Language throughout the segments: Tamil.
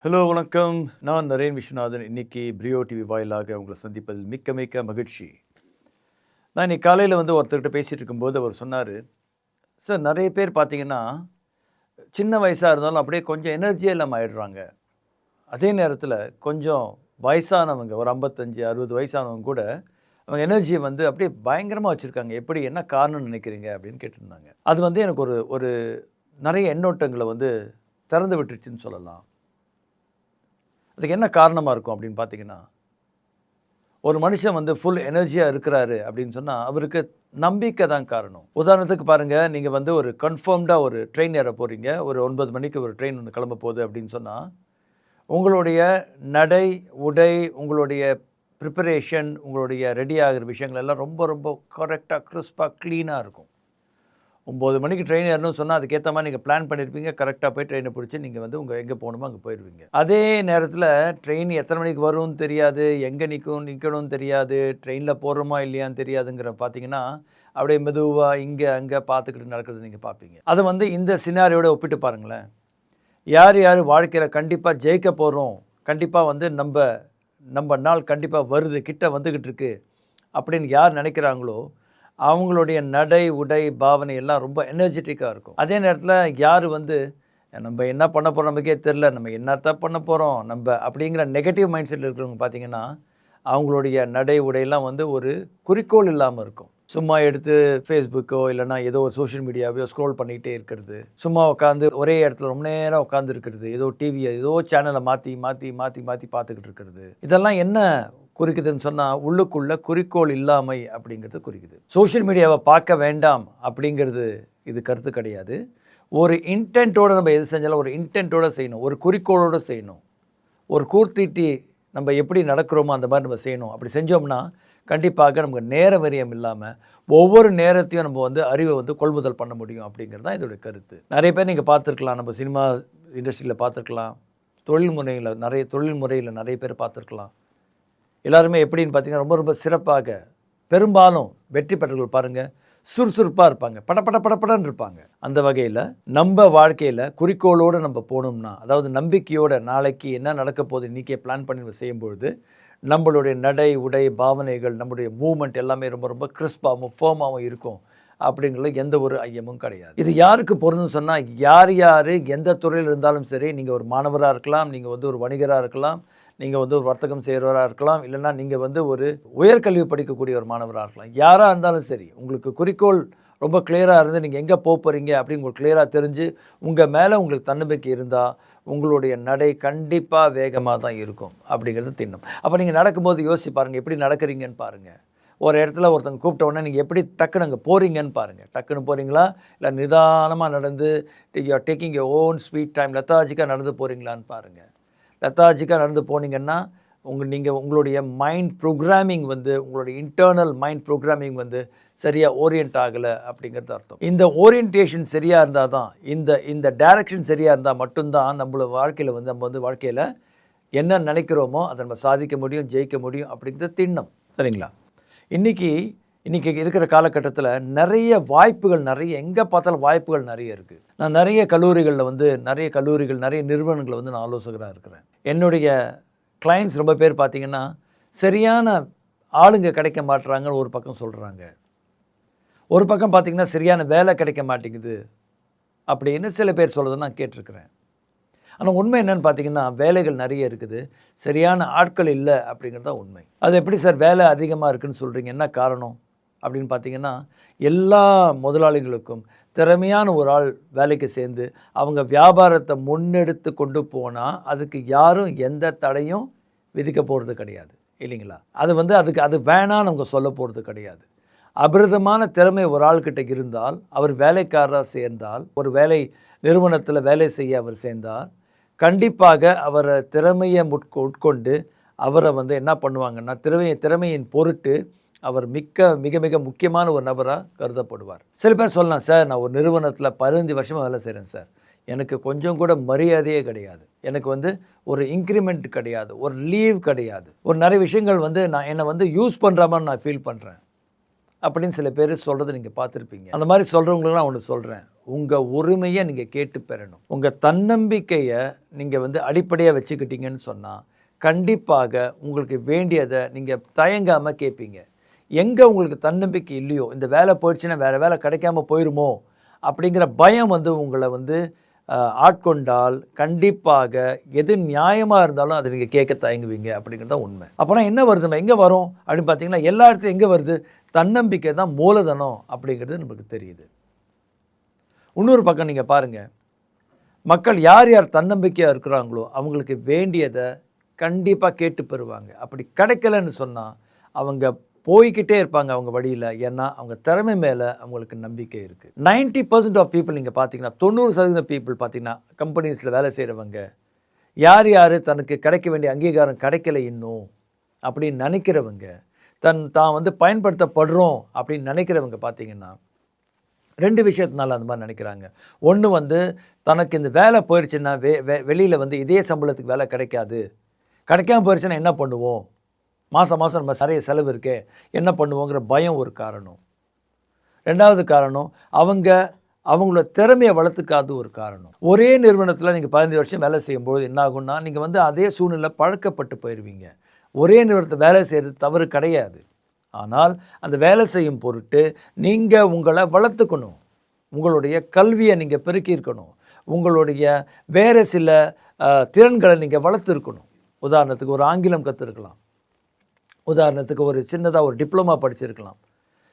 ஹலோ வணக்கம். நான் நரேன் விஸ்வநாதன். இன்னைக்கு பிரியோ டிவி வாயிலாக உங்களை சந்திப்பதில் மிக்க மிக்க மகிழ்ச்சி. நான் இன்னைக்கு காலையில் ஒருத்தர்கிட்ட பேசிகிட்டு இருக்கும்போது அவர் சொன்னார், சார் நிறைய பேர் பார்த்தீங்கன்னா சின்ன வயசாக இருந்தாலும் அப்படியே கொஞ்சம் எனர்ஜியே இல்லாமல் ஆயிடுறாங்க. அதே நேரத்தில் கொஞ்சம் வயசானவங்க ஒரு 55-60 வயசானவங்க கூட அவங்க எனர்ஜியை அப்படியே பயங்கரமாக வச்சுருக்காங்க. எப்படி என்ன காரணம்னு நினைக்கிறீங்க அப்படின்னு கேட்டிருந்தாங்க. அது எனக்கு ஒரு ஒரு நிறைய எண்ணோட்டங்களை திறந்து விட்டுருச்சுன்னு சொல்லலாம். அதுக்கு என்ன காரணமாக இருக்கும் அப்படின்னு பார்த்தீங்கன்னா, ஒரு மனுஷன் ஃபுல் எனர்ஜியாக இருக்கிறாரு அப்படின்னு சொன்னால் அவருக்கு நம்பிக்கை தான் காரணம். உதாரணத்துக்கு பாருங்கள், நீங்கள் ஒரு கன்ஃபார்ம்டாக ஒரு ட்ரெயின் ஏற போகிறீங்க. ஒரு 9 மணிக்கு ஒரு ட்ரெயின் கிளம்ப போகுது அப்படின்னு சொன்னால், உங்களுடைய நடை, உடை, உங்களுடைய ப்ரிப்பரேஷன், உங்களுடைய ரெடி ஆகிற விஷயங்கள் எல்லாம் ரொம்ப ரொம்ப கரெக்டாக, கிறிஸ்பாக, க்ளீனாக இருக்கும். 9 மணிக்கு ட்ரெயின் ஏறணும்னு சொன்னால் அதுக்கேற்ற மாதிரி நீங்கள் பிளான் பண்ணியிருப்பீங்க. கரெக்டாக போய் ட்ரெயினை பிடிச்சி நீங்கள் உங்கள் எங்கே போகணுமோ அங்கே போயிடுவீங்க. அதே நேரத்தில் ட்ரெயின் எத்தனை மணிக்கு வரும்னு தெரியாது, எங்கே நிற்கணும்னு தெரியாது, ட்ரெயினில் போகிறோமா இல்லையான்னு தெரியாதுங்கிற பார்த்தீங்கன்னா, அப்படியே மெதுவாக இங்கே அங்கே பார்த்துக்கிட்டு நடக்கிறது நீங்கள் பார்ப்பீங்க. அதை இந்த சினாரியோட ஒப்பிட்டு பாருங்களேன். யார் யார் வாழ்க்கையில் கண்டிப்பாக ஜெயிக்க போகிறோம், கண்டிப்பாக நம்ம நாள் கண்டிப்பாக வருது, கிட்ட வந்துக்கிட்டு இருக்கு அப்படின்னு யார் நினைக்கிறாங்களோ அவங்களுடைய நடை, உடை, பாவனை எல்லாம் ரொம்ப எனர்ஜெட்டிக்காக இருக்கும். அதே நேரத்தில் யார் நம்ம என்ன பண்ண போகிறோம் நமக்கே தெரில, நம்ம என்னத்தான் பண்ண போகிறோம் அப்படிங்கிற நெகட்டிவ் மைண்ட் செட்டில் இருக்கிறவங்க பார்த்திங்கன்னா, அவங்களுடைய நடை, உடையெல்லாம் ஒரு குறிக்கோள் இல்லாமல் இருக்கும். சும்மா எடுத்து ஃபேஸ்புக்கோ இல்லைனா ஏதோ ஒரு சோஷியல் மீடியாவையோ ஸ்க்ரோல் பண்ணிக்கிட்டே இருக்கிறது, சும்மா உட்காந்து ஒரே இடத்துல ரொம்ப நேரம் உட்காந்து இருக்கிறது, ஏதோ டிவியை ஏதோ சேனலை மாற்றி மாற்றி மாற்றி மாற்றி பார்த்துக்கிட்டு இருக்கிறது, இதெல்லாம் என்ன குறிக்குதுன்னு சொன்னால் உள்ளுக்குள்ள குறிக்கோள் இல்லாமை அப்படிங்கிறது குறிக்குது. சோஷியல் மீடியாவை பார்க்க வேண்டாம் அப்படிங்கிறது இது கருத்து கிடையாது. ஒரு இன்டென்ட்டோடு நம்ம எது செஞ்சாலும் ஒரு இன்டென்ட்டோடு செய்யணும், ஒரு குறிக்கோளோடு செய்யணும். ஒரு கூர்த்தீட்டி நம்ம எப்படி நடக்கிறோமோ அந்த மாதிரி நம்ம செய்யணும். அப்படி செஞ்சோம்னா கண்டிப்பாக நமக்கு நேர விரயம் இல்லாமல் ஒவ்வொரு நேரத்தையும் நம்ம அறிவை கொள்முதல் பண்ண முடியும் அப்படிங்கிறது தான் இதோடைய கருத்து. நிறைய பேர் நீங்கள் பார்த்துருக்கலாம், நம்ம சினிமா இண்டஸ்ட்ரியில் பார்த்துருக்கலாம், தொழில் முறையில் நிறைய பேர் பார்த்துருக்கலாம். எல்லாருமே எப்படின்னு பார்த்தீங்கன்னா ரொம்ப ரொம்ப சிறப்பாக, பெரும்பாலும் வெற்றி பெற்றவர்கள் பாருங்கள் சுறுசுறுப்பாக இருப்பாங்க, படப்படன்னு இருப்பாங்க. அந்த வகையில் நம்ம வாழ்க்கையில் குறிக்கோளோடு நம்ம போகணும்னா, அதாவது நம்பிக்கையோடு நாளைக்கு என்ன நடக்க போகுது இன்றைக்கே பிளான் பண்ணி செய்யும்பொழுது நம்மளுடைய நடை, உடை, பாவனைகள், நம்முடைய மூமெண்ட் எல்லாமே ரொம்ப ரொம்ப கிறிஸ்பாகவும் ஃபேமாகவும் இருக்கும் அப்படிங்கிறதுல எந்த ஒரு ஐயமும் கிடையாது. இது யாருக்கு பொருந்துன்னு சொன்னால், யார் எந்த துறையில் இருந்தாலும் சரி, நீங்கள் ஒரு மாணவராக இருக்கலாம், நீங்கள் ஒரு வணிகராக இருக்கலாம், நீங்கள் ஒரு வர்த்தகம் செய்கிறவராக இருக்கலாம், இல்லைனா நீங்கள் ஒரு உயர்கல்வி படிக்கக்கூடிய ஒரு மாணவராக இருக்கலாம், யாராக இருந்தாலும் சரி, உங்களுக்கு குறிக்கோள் ரொம்ப கிளியராக இருந்து நீங்கள் எங்கே போகிறீங்க அப்படின்னு உங்களுக்கு கிளியராக தெரிஞ்சு உங்கள் மேலே உங்களுக்கு தன்னம்பிக்கை இருந்தால் உங்களுடைய நடை கண்டிப்பாக வேகமாக தான் இருக்கும் அப்படிங்கிறது திண்ணம். அப்போ நீங்கள் நடக்கும்போது யோசிச்சு பாருங்கள், எப்படி நடக்கிறீங்கன்னு பாருங்கள். ஒரு இடத்துல ஒருத்தங்க கூப்பிட்ட உடனே நீங்கள் எப்படி டக்குன்னு அங்கே போகிறீங்கன்னு பாருங்கள். டக்குன்னு போகிறீங்களா, இல்லை நிதானமாக நடந்து you taking your own sweet time லெத்தாஜிக்காக நடந்து போகிறீங்களான்னு பாருங்கள். லெத்தாஜிக்காக நடந்து போனீங்கன்னா உங்களுடைய மைண்ட் ப்ரோக்ராமிங் உங்களுடைய இன்டர்னல் மைண்ட் ப்ரோக்ராமிங் சரியாக ஓரியன்ட் ஆகலை அப்படிங்கிறது அர்த்தம். இந்த ஓரியன்டேஷன் சரியாக இருந்தால் தான், இந்த டைரக்ஷன் சரியாக இருந்தால் மட்டும்தான் நம்மளோட வாழ்க்கையில் நம்ம வாழ்க்கையில் என்ன நினைக்கிறோமோ அதை நம்ம சாதிக்க முடியும், ஜெயிக்க முடியும் அப்படிங்கிறது திண்ணம். சரிங்களா? இன்றைக்கி இருக்கிற காலகட்டத்தில் நிறைய வாய்ப்புகள், எங்கே பார்த்தாலும் வாய்ப்புகள் நிறைய இருக்குது. நான் நிறைய கல்லூரிகள் நிறைய நிறுவனங்களை நான் ஆலோசகராக இருக்கிறேன். என்னுடைய கிளைண்ட்ஸ் ரொம்ப பேர் பார்த்திங்கன்னா சரியான ஆளுங்க கிடைக்க மாட்டுறாங்கன்னு ஒரு பக்கம் சொல்கிறாங்க, ஒரு பக்கம் பார்த்திங்கன்னா சரியான வேலை கிடைக்க மாட்டேங்குது அப்படின்னு சில பேர் சொல்கிறத நான் கேட்டிருக்கிறேன். ஆனால் உண்மை என்னென்னு பார்த்தீங்கன்னா, வேலைகள் நிறைய இருக்குது, சரியான ஆட்கள் இல்லை அப்படிங்கிறது தான் உண்மை. அது எப்படி சார் வேலை அதிகமாக இருக்குதுன்னு சொல்கிறீங்க, என்ன காரணம் அப்படின்னு பார்த்தீங்கன்னா, எல்லா முதலாளிகளுக்கும் திறமையான ஒரு ஆள் வேலைக்கு சேர்ந்து அவங்க வியாபாரத்தை முன்னெடுத்து கொண்டு போனால் அதுக்கு யாரும் எந்த தடையும் விதிக்க போகிறது கிடையாது, இல்லைங்களா? அது வேணான்னு அவங்க சொல்ல போகிறது கிடையாது. அபிரதமான திறமை ஒரு ஆள்கிட்ட இருந்தால், அவர் வேலைக்காரராக சேர்ந்தால், ஒரு வேலை நிறுவனத்தில் வேலை செய்ய அவர் சேர்ந்தால், கண்டிப்பாக அவரை திறமையை உட்கொண்டு அவரை என்ன பண்ணுவாங்கன்னா, திறமையின் பொருட்டு அவர் மிக மிக முக்கியமான ஒரு நபராக கருதப்படுவார். சில பேர் சொல்லலாம், சார் நான் ஒரு நிறுவனத்தில் 15 வருஷமாக வேலை செய்கிறேன் சார், எனக்கு கொஞ்சம் கூட மரியாதையே கிடையாது, எனக்கு ஒரு இன்க்ரிமெண்ட் கிடையாது, ஒரு லீவ் கிடையாது, ஒரு நிறைய விஷயங்கள் நான் என்னை யூஸ் பண்ணுற மாதிரி நான் ஃபீல் பண்ணுறேன் அப்படின்னு சில பேர் சொல்கிறத நீங்கள் பார்த்துருப்பீங்க. அந்த மாதிரி சொல்கிறவங்களுக்கு நான் ஒன்று சொல்கிறேன், உங்கள் உரிமையை நீங்கள் கேட்டு பெறணும். உங்கள் தன்னம்பிக்கையை நீங்கள் வந்து அடிப்படையாக வச்சுக்கிட்டீங்கன்னு சொன்னால் கண்டிப்பாக உங்களுக்கு வேண்டியதை நீங்கள் தயங்காமல் கேட்பீங்க. எங்கே உங்களுக்கு தன்னம்பிக்கை இல்லையோ, இந்த வேலை போயிடுச்சுன்னா வேறு வேலை கிடைக்காம போயிடுமோ அப்படிங்கிற பயம் வந்து உங்களை வந்து ஆட்கொண்டால் கண்டிப்பாக எது நியாயமாக இருந்தாலும் அதை நீங்கள் கேட்க தயங்குவீங்க அப்படிங்கிறது தான் உண்மை. அப்போனா என்ன வருது, எங்கே வரும் அப்படின்னு பார்த்தீங்கன்னா எல்லா இடத்துலையும் எங்கே வருது, தன்னம்பிக்கை தான் மூலதனம் அப்படிங்கிறது நமக்கு தெரியுது. இன்னொரு பக்கம் நீங்கள் பாருங்கள், மக்கள் யார் யார் தன்னம்பிக்கையாக இருக்கிறாங்களோ அவங்களுக்கு வேண்டியதை கண்டிப்பாக கேட்டு பெறுவாங்க. அப்படி கிடைக்கலன்னு சொன்னால் அவங்க போய்கிட்டே இருப்பாங்க அவங்க வழியில். ஏன்னா அவங்க திறமை மேலே அவங்களுக்கு நம்பிக்கை இருக்குது. 90% ஆஃப் பீப்புள் நீங்கள் பார்த்தீங்கன்னா 90% பீப்புள் பார்த்தீங்கன்னா கம்பெனிஸில் வேலை செய்கிறவங்க யார் யார் தனக்கு கிடைக்க வேண்டிய அங்கீகாரம் கிடைக்கல இன்னும் அப்படின்னு நினைக்கிறவங்க, தான் வந்து பயன்படுத்தப்படுறோம் அப்படின்னு நினைக்கிறவங்க பார்த்தீங்கன்னா 2 விஷயத்தினால அந்த மாதிரி நினைக்கிறாங்க. ஒன்று வந்து தனக்கு இந்த வேலை போயிடுச்சுன்னா வெளியில் வந்து இதே சம்பளத்துக்கு வேலை கிடைக்காம போயிடுச்சுன்னா என்ன பண்ணுவோம், மாதம் நம்ம நிறைய செலவு இருக்கே என்ன பண்ணுவோங்கிற பயம் ஒரு காரணம். 2வது காரணம் அவங்களோட திறமையை வளர்த்துக்காது ஒரு காரணம். ஒரே நிறுவனத்தில் நீங்கள் 15 வருஷம் வேலை செய்யும்போது என்ன ஆகும்னா நீங்கள் வந்து அதே சூழ்நிலை பழக்கப்பட்டு போயிடுவீங்க. ஒரே நிறுவனத்தில் வேலை செய்கிறது தவறு கிடையாது. ஆனால் அந்த வேலை செய்யும் பொருட்டு நீங்கள் உங்களை வளர்த்துக்கணும். உங்களுடைய கல்வியை நீங்கள் பெருக்கியிருக்கணும். உங்களுடைய வேறு சில திறன்களை நீங்கள் வளர்த்துருக்கணும். உதாரணத்துக்கு ஒரு ஆங்கிலம் கற்றுருக்கலாம். உதாரணத்துக்கு ஒரு சின்னதாக ஒரு டிப்ளமா படிச்சிருக்கலாம்.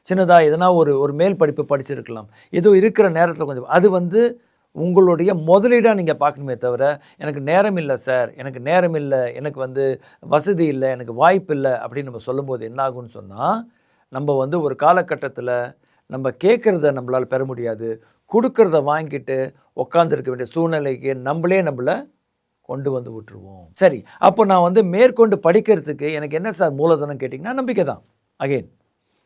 சின்னதாக எதனா ஒரு மேல் படிப்பு படிச்சிருக்கலாம். ஏதோ இருக்கிற நேரத்தில் கொஞ்சம் அது வந்து உங்களுடைய முதலீடாக நீங்கள் பார்க்கணுமே தவிர, எனக்கு நேரம் இல்லை சார், எனக்கு நேரம் இல்லை, எனக்கு வந்து வசதி இல்லை, எனக்கு வாய்ப்பு இல்லை அப்படின்னு நம்ம சொல்லும்போது என்ன ஆகும்னு சொன்னால், நம்ம வந்து ஒரு காலகட்டத்தில் நம்ம கேட்குறத நம்மளால் பெற முடியாது. கொடுக்கறத வாங்கிட்டு உட்காந்துருக்க வேண்டிய சூழ்நிலைக்கு நம்மளை கொண்டு வந்து விட்டுருவோம். சரி, அப்போ நான் வந்து மேற்கொண்டு படிக்கிறதுக்கு எனக்கு என்ன சார் மூலதனம் கேட்டிங்கன்னா நம்பிக்கை தான். அகெயின்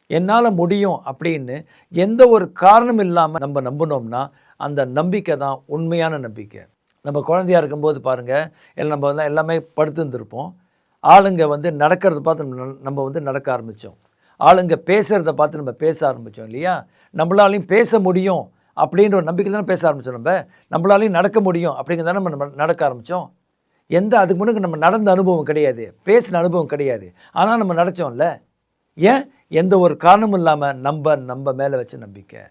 என்னால் முடியும் அப்படின்னு எந்த ஒரு காரணம் இல்லாமல் நம்ம நம்பினோம்னா அந்த நம்பிக்கை தான் உண்மையான நம்பிக்கை. நம்ம குழந்தையாக இருக்கும்போது பாருங்கள், நம்ம வந்து எல்லாமே படுத்துருந்துருப்போம். ஆளுங்க வந்து நடக்கிறத பார்த்து நம்ம வந்து நடக்க ஆரம்பித்தோம். ஆளுங்க பேசுகிறத பார்த்து நம்ம பேச ஆரம்பித்தோம் இல்லையா. நம்மளாலையும் பேச முடியும் அப்படின்ற ஒரு நம்பிக்கை தானே பேச ஆரம்பித்தோம். நம்மளாலையும் நடக்க முடியும் அப்படிங்கிறத நம்ம நடக்க ஆரம்பித்தோம். அதுக்கு முன்னாடி நம்ம நடந்த அனுபவம் கிடையாது, பேசின அனுபவம் கிடையாது. ஆனால் நம்ம நடத்தோம்ல. ஏன்? எந்த ஒரு காரணமும் இல்லாமல் நம்ம மேலே வச்ச நம்பிக்கை.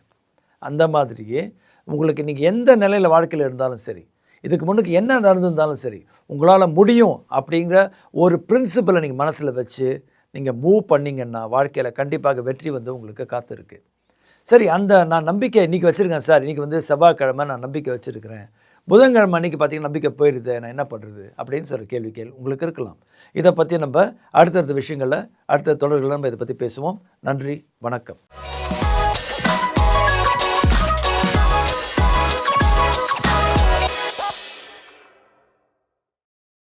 அந்த மாதிரியே உங்களுக்கு நீங்கள் எந்த நிலையில் வாழ்க்கையில் இருந்தாலும் சரி, இதுக்கு முன்னுக்கு என்ன நடந்திருந்தாலும் சரி, உங்களால் முடியும் அப்படிங்கிற ஒரு பிரின்சிபலை நீங்கள் மனசில் வச்சு நீங்கள் மூவ் பண்ணிங்கன்னா வாழ்க்கையில் கண்டிப்பாக வெற்றி வந்து உங்களுக்கு காத்திருக்கு. சரி, நான் நம்பிக்கை இன்றைக்கி வச்சுருக்கேன் சார். இன்றைக்கி வந்து செவ்வாய்க்கிழமை நான் நம்பிக்கை வச்சுருக்கிறேன். புதன்கிழமை அன்றைக்கி பார்த்திங்கன்னா நம்பிக்கை போயிடுது, நான் என்ன பண்ணுறது அப்படின்னு சொல்கிற கேள்வி உங்களுக்கு இருக்கலாம். இதை பற்றி நம்ம அடுத்தடுத்த விஷயங்களில் அடுத்த தொடர்களில் நம்ம இதை பற்றி பேசுவோம். நன்றி, வணக்கம்.